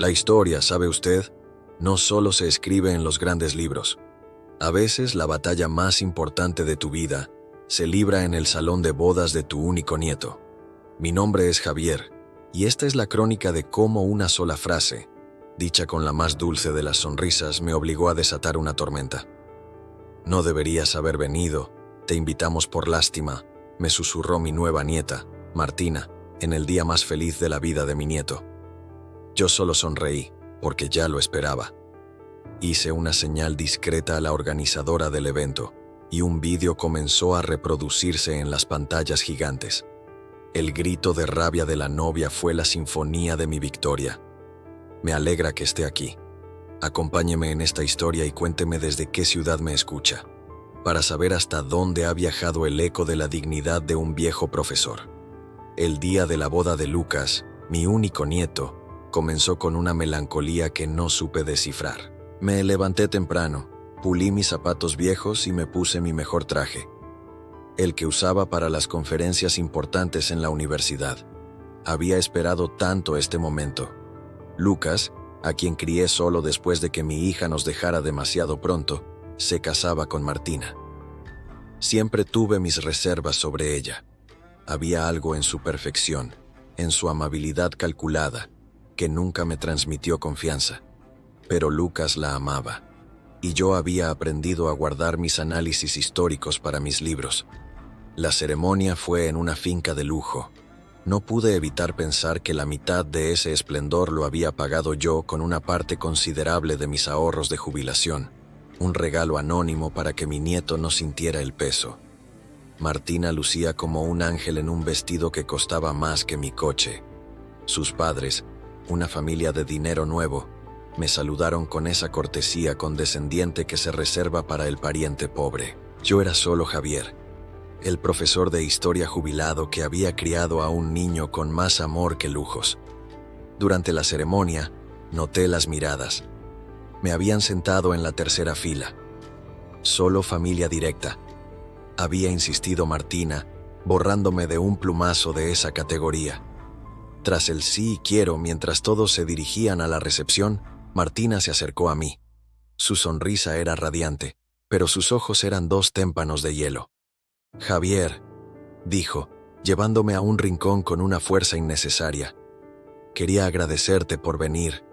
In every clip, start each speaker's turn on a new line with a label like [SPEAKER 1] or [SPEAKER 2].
[SPEAKER 1] La historia, ¿sabe usted? No solo se escribe en los grandes libros. A veces la batalla más importante de tu vida se libra en el salón de bodas de tu único nieto. Mi nombre es Javier, y esta es la crónica de cómo una sola frase, dicha con la más dulce de las sonrisas, me obligó a desatar una tormenta. No deberías haber venido, te invitamos por lástima, me susurró mi nueva nieta, Martina, en el día más feliz de la vida de mi nieto. Yo solo sonreí, porque ya lo esperaba. Hice una señal discreta a la organizadora del evento, y un vídeo comenzó a reproducirse en las pantallas gigantes. El grito de rabia de la novia fue la sinfonía de mi victoria. Me alegra que esté aquí. Acompáñeme en esta historia y cuénteme desde qué ciudad me escucha, para saber hasta dónde ha viajado el eco de la dignidad de un viejo profesor. El día de la boda de Lucas, mi único nieto, comenzó con una melancolía que no supe descifrar. Me levanté temprano, pulí mis zapatos viejos y me puse mi mejor traje, el que usaba para las conferencias importantes en la universidad. Había esperado tanto este momento. Lucas, a quien crié solo después de que mi hija nos dejara demasiado pronto, se casaba con Martina. Siempre tuve mis reservas sobre ella. Había algo en su perfección, en su amabilidad calculada, que nunca me transmitió confianza. Pero Lucas la amaba, y yo había aprendido a guardar mis análisis históricos para mis libros. La ceremonia fue en una finca de lujo. No pude evitar pensar que la mitad de ese esplendor lo había pagado yo con una parte considerable de mis ahorros de jubilación, un regalo anónimo para que mi nieto no sintiera el peso. Martina lucía como un ángel en un vestido que costaba más que mi coche. Sus padres, una familia de dinero nuevo, me saludaron con esa cortesía condescendiente que se reserva para el pariente pobre. Yo era solo Javier, el profesor de historia jubilado que había criado a un niño con más amor que lujos. Durante la ceremonia, noté las miradas. Me habían sentado en la tercera fila. Solo familia directa. Había insistido Martina, borrándome de un plumazo de esa categoría. Tras el sí quiero, mientras todos se dirigían a la recepción, Martina se acercó a mí. Su sonrisa era radiante, pero sus ojos eran dos témpanos de hielo. Javier, dijo, llevándome a un rincón con una fuerza innecesaria. Quería agradecerte por venir.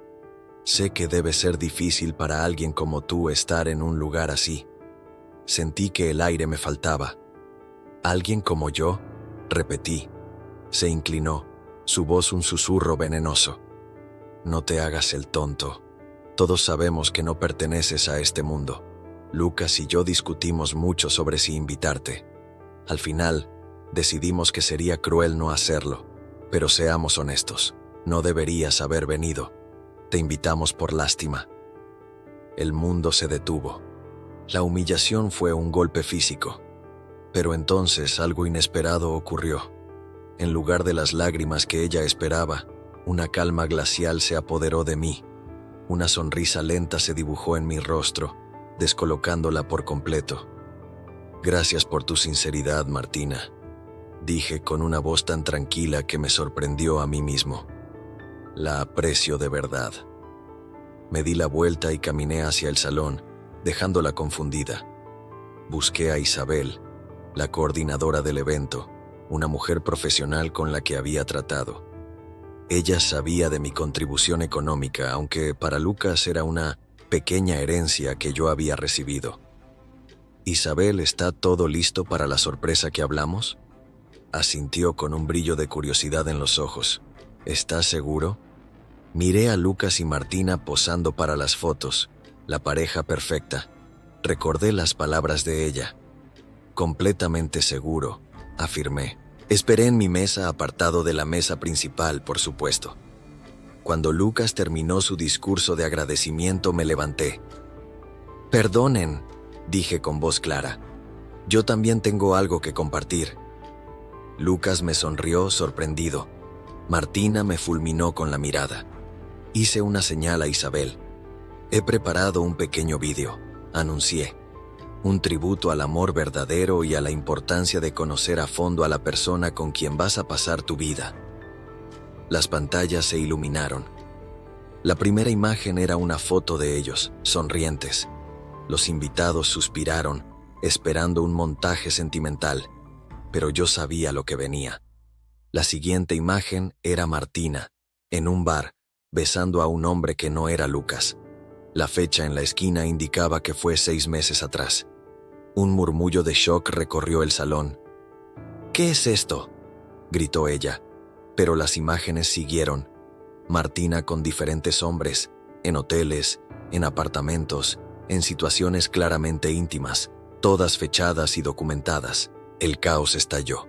[SPEAKER 1] Sé que debe ser difícil para alguien como tú estar en un lugar así. Sentí que el aire me faltaba. ¿Alguien como yo? Repetí. Se inclinó, su voz un susurro venenoso. No te hagas el tonto. Todos sabemos que no perteneces a este mundo. Lucas y yo discutimos mucho sobre si invitarte. Al final, decidimos que sería cruel no hacerlo, pero seamos honestos, no deberías haber venido. Te invitamos por lástima. El mundo se detuvo. La humillación fue un golpe físico, pero entonces algo inesperado ocurrió. En lugar de las lágrimas que ella esperaba, una calma glacial se apoderó de mí. Una sonrisa lenta se dibujó en mi rostro, descolocándola por completo. Gracias por tu sinceridad, Martina, dije con una voz tan tranquila que me sorprendió a mí mismo. La aprecio de verdad. Me di la vuelta y caminé hacia el salón, dejándola confundida. Busqué a Isabel, la coordinadora del evento, una mujer profesional con la que había tratado. Ella sabía de mi contribución económica, aunque para Lucas era una pequeña herencia que yo había recibido. «Isabel, ¿está todo listo para la sorpresa que hablamos?», asintió con un brillo de curiosidad en los ojos. «¿Estás seguro?». Miré a Lucas y Martina posando para las fotos, la pareja perfecta. Recordé las palabras de ella. «Completamente seguro», afirmé. Esperé en mi mesa, apartado de la mesa principal, por supuesto. Cuando Lucas terminó su discurso de agradecimiento, me levanté. «Perdonen», dije con voz clara. «Yo también tengo algo que compartir». Lucas me sonrió, sorprendido. Martina me fulminó con la mirada. Hice una señal a Isabel. «He preparado un pequeño vídeo», anuncié. Un tributo al amor verdadero y a la importancia de conocer a fondo a la persona con quien vas a pasar tu vida. Las pantallas se iluminaron. La primera imagen era una foto de ellos, sonrientes. Los invitados suspiraron, esperando un montaje sentimental, pero yo sabía lo que venía. La siguiente imagen era Martina, en un bar, besando a un hombre que no era Lucas. La fecha en la esquina indicaba que fue 6 meses atrás. Un murmullo de shock recorrió el salón. «¿Qué es esto?», gritó ella, pero las imágenes siguieron. Martina con diferentes hombres, en hoteles, en apartamentos, en situaciones claramente íntimas, todas fechadas y documentadas. El caos estalló.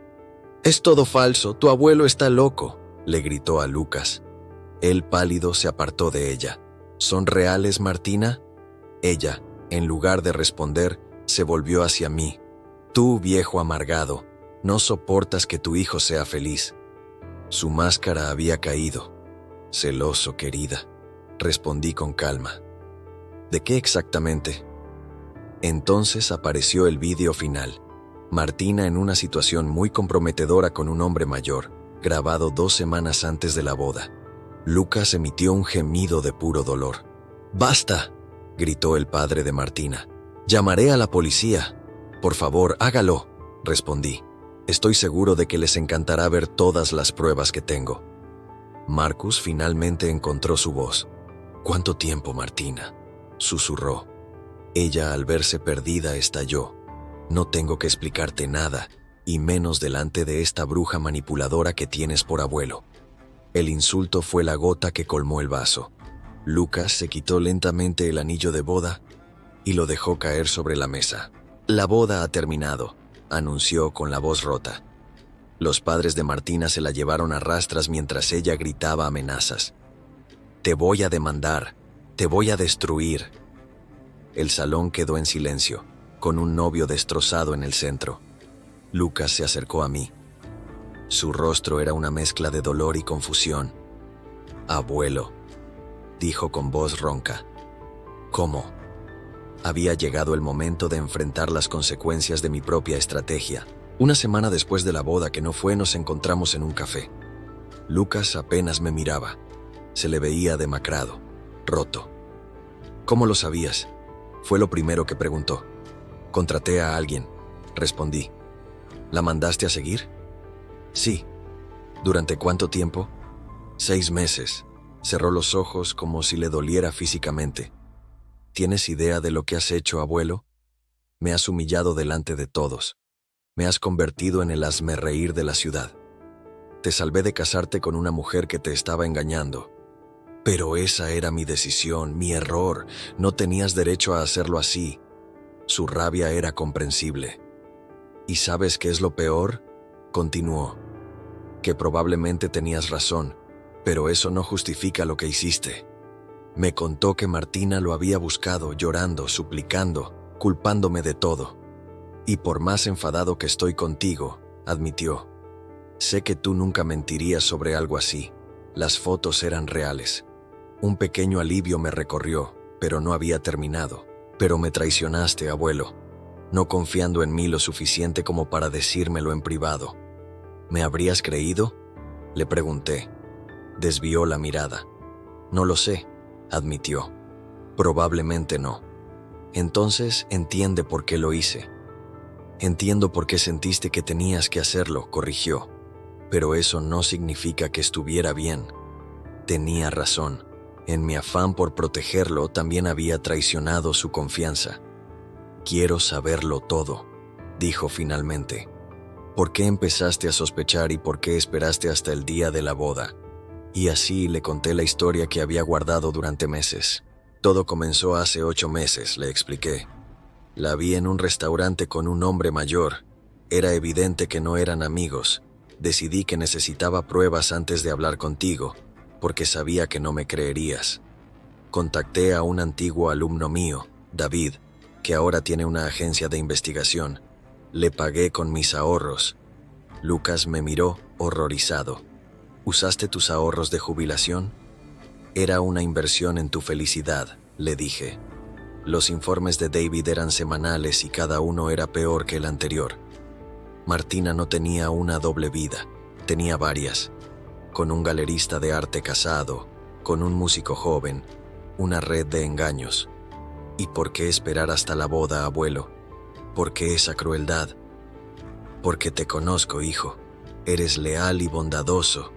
[SPEAKER 1] «Es todo falso, tu abuelo está loco», le gritó a Lucas. Él, pálido, se apartó de ella. «¿Son reales, Martina?». Ella, en lugar de responder, se volvió hacia mí. «Tú, viejo amargado, no soportas que tu hijo sea feliz». Su máscara había caído. «Celoso, querida», respondí con calma. «¿De qué exactamente?». Entonces apareció el vídeo final. Martina en una situación muy comprometedora con un hombre mayor, grabado 2 semanas antes de la boda. Lucas emitió un gemido de puro dolor. «¡Basta!», gritó el padre de Martina. «Llamaré a la policía». «Por favor, hágalo», respondí. «Estoy seguro de que les encantará ver todas las pruebas que tengo». Marcus finalmente encontró su voz. «¿Cuánto tiempo, Martina?», susurró. Ella, al verse perdida, estalló. «No tengo que explicarte nada, y menos delante de esta bruja manipuladora que tienes por abuelo». El insulto fue la gota que colmó el vaso. Lucas se quitó lentamente el anillo de boda y lo dejó caer sobre la mesa. «La boda ha terminado», anunció con la voz rota. Los padres de Martina se la llevaron a rastras mientras ella gritaba amenazas. «Te voy a demandar, te voy a destruir». El salón quedó en silencio, con un novio destrozado en el centro. Lucas se acercó a mí. Su rostro era una mezcla de dolor y confusión. «Abuelo», dijo con voz ronca. «¿Cómo?». Había llegado el momento de enfrentar las consecuencias de mi propia estrategia. Una semana después de la boda que no fue, nos encontramos en un café. Lucas apenas me miraba. Se le veía demacrado, roto. «¿Cómo lo sabías?», fue lo primero que preguntó. «Contraté a alguien», respondí. «¿La mandaste a seguir?». «Sí». «¿Durante cuánto tiempo?». 6 meses. Cerró los ojos como si le doliera físicamente. «¿Tienes idea de lo que has hecho, abuelo? Me has humillado delante de todos. Me has convertido en el hazmerreír de la ciudad. Te salvé de casarte con una mujer que te estaba engañando. Pero esa era mi decisión, mi error. No tenías derecho a hacerlo así». Su rabia era comprensible. «¿Y sabes qué es lo peor?», continuó. «Que probablemente tenías razón, pero eso no justifica lo que hiciste». Me contó que Martina lo había buscado, llorando, suplicando, culpándome de todo. «Y por más enfadado que estoy contigo», admitió, «sé que tú nunca mentirías sobre algo así. Las fotos eran reales». Un pequeño alivio me recorrió, pero no había terminado. «Pero me traicionaste, abuelo, no confiando en mí lo suficiente como para decírmelo en privado». «¿Me habrías creído?», le pregunté. Desvió la mirada. «No lo sé», admitió. «Probablemente no». «Entonces entiende por qué lo hice». «Entiendo por qué sentiste que tenías que hacerlo», corrigió. «Pero eso no significa que estuviera bien». Tenía razón. En mi afán por protegerlo también había traicionado su confianza. «Quiero saberlo todo», dijo finalmente. «¿Por qué empezaste a sospechar y por qué esperaste hasta el día de la boda?». Y así le conté la historia que había guardado durante meses. «Todo comenzó hace 8 meses», le expliqué. «La vi en un restaurante con un hombre mayor. Era evidente que no eran amigos. Decidí que necesitaba pruebas antes de hablar contigo, porque sabía que no me creerías. Contacté a un antiguo alumno mío, David, que ahora tiene una agencia de investigación. Le pagué con mis ahorros». Lucas me miró, horrorizado. «¿Usaste tus ahorros de jubilación?». «Era una inversión en tu felicidad», le dije. Los informes de David eran semanales y cada uno era peor que el anterior. Martina no tenía una doble vida, tenía varias. Con un galerista de arte casado, con un músico joven, una red de engaños. ¿Y por qué esperar hasta la boda, abuelo? ¿Por qué esa crueldad? Porque te conozco, hijo. Eres leal y bondadoso.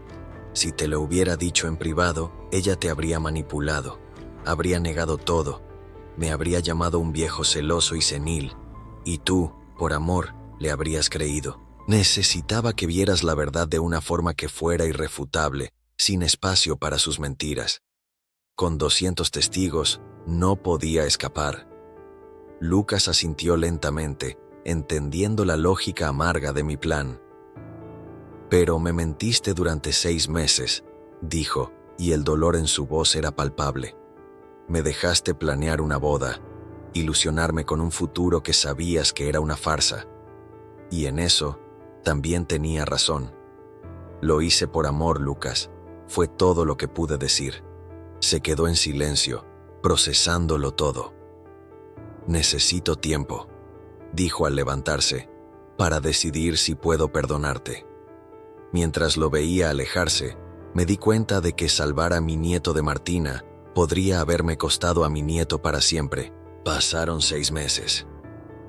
[SPEAKER 1] Si te lo hubiera dicho en privado, ella te habría manipulado, habría negado todo, me habría llamado un viejo celoso y senil, y tú, por amor, le habrías creído. Necesitaba que vieras la verdad de una forma que fuera irrefutable, sin espacio para sus mentiras. Con 200 testigos, no podía escapar. Lucas asintió lentamente, entendiendo la lógica amarga de mi plan. Pero me mentiste durante 6 meses, dijo, y el dolor en su voz era palpable. Me dejaste planear una boda, ilusionarme con un futuro que sabías que era una farsa. Y en eso, también tenía razón. Lo hice por amor, Lucas. Fue todo lo que pude decir. Se quedó en silencio, procesándolo todo. Necesito tiempo, dijo al levantarse, para decidir si puedo perdonarte. Mientras lo veía alejarse, me di cuenta de que salvar a mi nieto de Martina podría haberme costado a mi nieto para siempre. Pasaron 6 meses.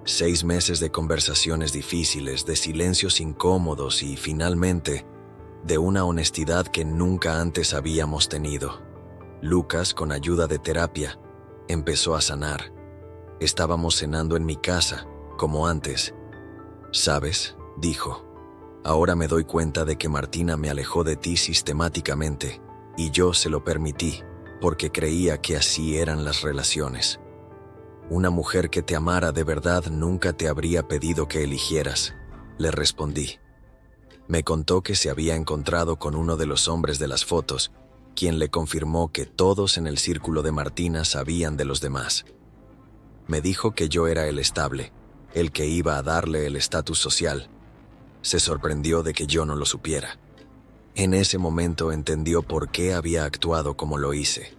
[SPEAKER 1] 6 meses de conversaciones difíciles, de silencios incómodos y, finalmente, de una honestidad que nunca antes habíamos tenido. Lucas, con ayuda de terapia, empezó a sanar. Estábamos cenando en mi casa, como antes. ¿Sabes?, dijo. Ahora me doy cuenta de que Martina me alejó de ti sistemáticamente, y yo se lo permití, porque creía que así eran las relaciones. Una mujer que te amara de verdad nunca te habría pedido que eligieras, le respondí. Me contó que se había encontrado con uno de los hombres de las fotos, quien le confirmó que todos en el círculo de Martina sabían de los demás. Me dijo que yo era el estable, el que iba a darle el estatus social. Se sorprendió de que yo no lo supiera. En ese momento entendió por qué había actuado como lo hice.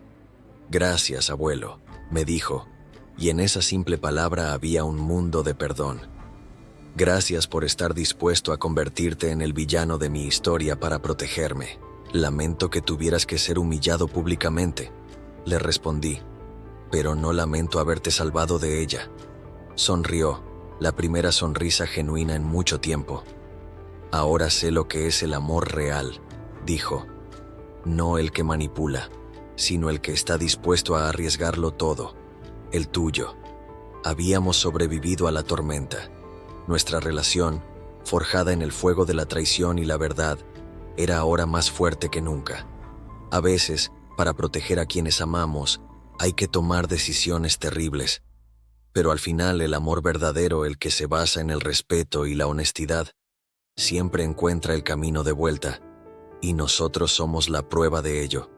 [SPEAKER 1] Gracias, abuelo, me dijo, y en esa simple palabra había un mundo de perdón. Gracias por estar dispuesto a convertirte en el villano de mi historia para protegerme. Lamento que tuvieras que ser humillado públicamente, le respondí, pero no lamento haberte salvado de ella. Sonrió, la primera sonrisa genuina en mucho tiempo. Ahora sé lo que es el amor real, dijo. No el que manipula, sino el que está dispuesto a arriesgarlo todo. El tuyo. Habíamos sobrevivido a la tormenta. Nuestra relación, forjada en el fuego de la traición y la verdad, era ahora más fuerte que nunca. A veces, para proteger a quienes amamos, hay que tomar decisiones terribles. Pero al final el amor verdadero, el que se basa en el respeto y la honestidad, siempre encuentra el camino de vuelta, y nosotros somos la prueba de ello.